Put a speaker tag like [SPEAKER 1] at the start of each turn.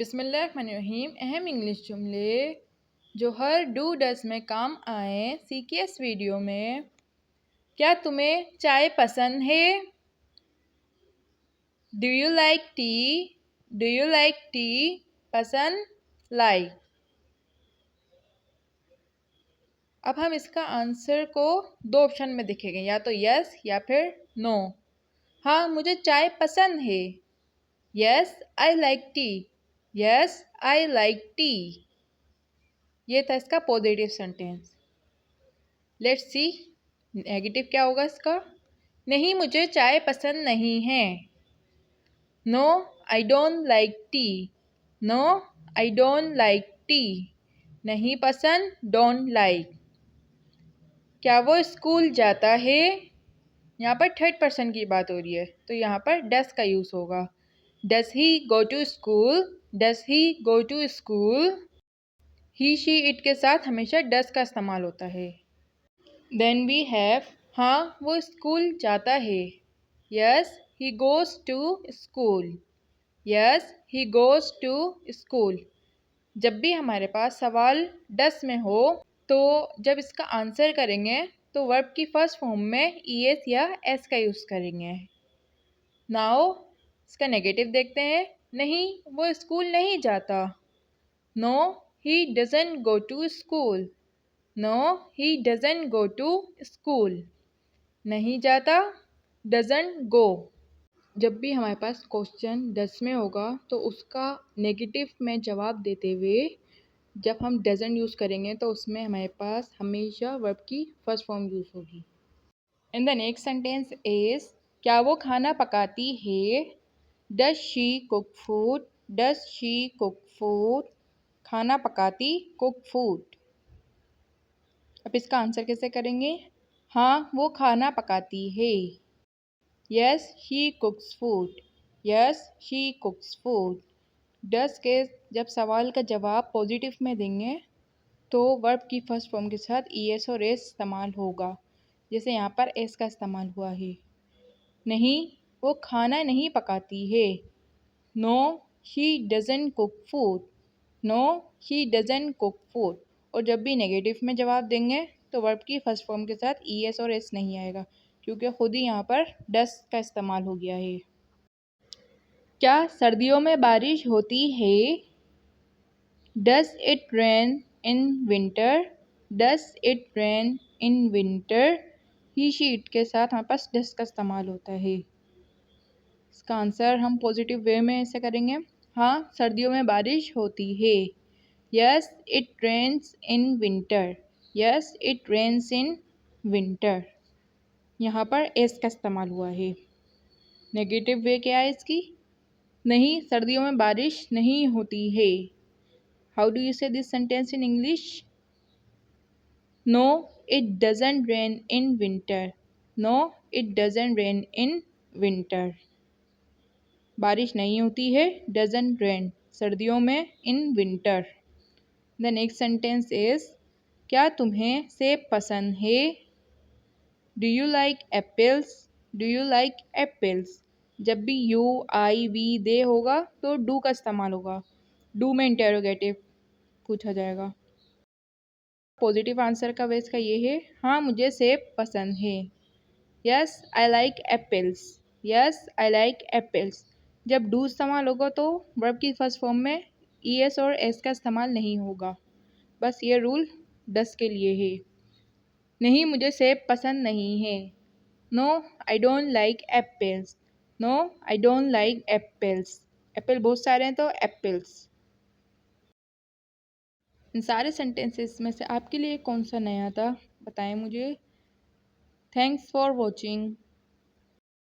[SPEAKER 1] बिस्मिल्लाहिर्रहमानिर्रहीम। अहम इंग्लिश जुमले जो हर डू डस में काम आए सीखिए इस वीडियो में। क्या तुम्हें चाय पसंद है? Do you like T? Do you like T? पसंद, लाइक। अब हम इसका आंसर को दो ऑप्शन में देखेंगे, या तो यस या फिर नो। हाँ, मुझे चाय पसंद है। Yes I like tea. Yes I like tea. ये था इसका positive sentence. Let's see negative क्या होगा इसका। नहीं, मुझे चाय पसंद नहीं है। No I don't like tea. No I don't like tea. नहीं पसंद, डोंट लाइक। क्या वो स्कूल जाता है? यहाँ पर थर्ड पर्सन की बात हो रही है, तो यहाँ पर डस का यूज़ होगा। Does he go to school? Does he go to school? He she it के साथ हमेशा डस का इस्तेमाल होता है। देन वी हैव, हाँ वो स्कूल जाता है। Yes he goes to school. Yes he goes to school. जब भी हमारे पास सवाल डस में हो तो जब इसका आंसर करेंगे तो वर्ब की फर्स्ट फॉर्म में ईएस या एस का यूज़ करेंगे। नाउ इसका नेगेटिव देखते हैं। नहीं, वो स्कूल नहीं जाता। No he doesn't go to school. No he doesn't go to school. नहीं जाता, डजंट गो। जब भी हमारे पास क्वेश्चन डस में होगा तो उसका नेगेटिव में जवाब देते हुए जब हम डजंट यूज़ करेंगे तो उसमें हमारे पास हमेशा वर्ब की फर्स्ट फॉर्म यूज़ होगी। In the next sentence is, क्या वो खाना पकाती है? Does she cook food? Does she cook food? खाना पकाती, कुक फूड। अब इसका आंसर कैसे करेंगे? हाँ वो खाना पकाती है। Yes she cooks food. Yes she cooks food. Does के जब सवाल का जवाब पॉजिटिव में देंगे तो वर्ब की फर्स्ट फॉर्म के साथ ईएस और एस इस्तेमाल होगा, जैसे यहाँ पर एस का इस्तेमाल हुआ है। नहीं, वो खाना नहीं पकाती है। No she doesn't cook food. No she doesn't cook food. और जब भी नेगेटिव में जवाब देंगे तो वर्ब की फर्स्ट फॉर्म के साथ ईएस और एस नहीं आएगा, क्योंकि खुद ही यहाँ पर डस का इस्तेमाल हो गया है। क्या सर्दियों में बारिश होती है? Does it rain in winter? Does it rain in winter? He she it के साथ हमारे पास डस का इस्तेमाल होता है। इसका आंसर हम पॉजिटिव वे में ऐसे करेंगे। हाँ सर्दियों में बारिश होती है। Yes it rains in winter. Yes it rains in winter. यहाँ पर एस का इस्तेमाल हुआ है। नेगेटिव वे क्या है इसकी? नहीं, सर्दियों में बारिश नहीं होती है। How do you say this sentence in English? No it doesn't rain in winter. No it doesn't rain in winter. बारिश नहीं होती है, डजंट रेन, सर्दियों में, in winter. The next sentence is, क्या तुम्हें सेब पसंद है? Do you like apples? Do you like apples? जब भी यू आई वी दे होगा तो डू का इस्तेमाल होगा। डू में इंटेरोगेटिव पूछा जाएगा। पॉजिटिव आंसर का वेज का ये है, हाँ मुझे सेब पसंद है। Yes I like apples. Yes I like apples. जब डू इस्तेमाल होगा तो वर्ब की फर्स्ट फॉर्म में ईएस और एस का इस्तेमाल नहीं होगा। बस ये रूल डस के लिए है। नहीं, मुझे सेब पसंद नहीं है। No I don't like apples. No I don't like apples. Apple बहुत सारे हैं तो एप्पल्स। इन सारे सेंटेंसेस में से आपके लिए कौन सा नया था बताएं मुझे। Thanks for watching.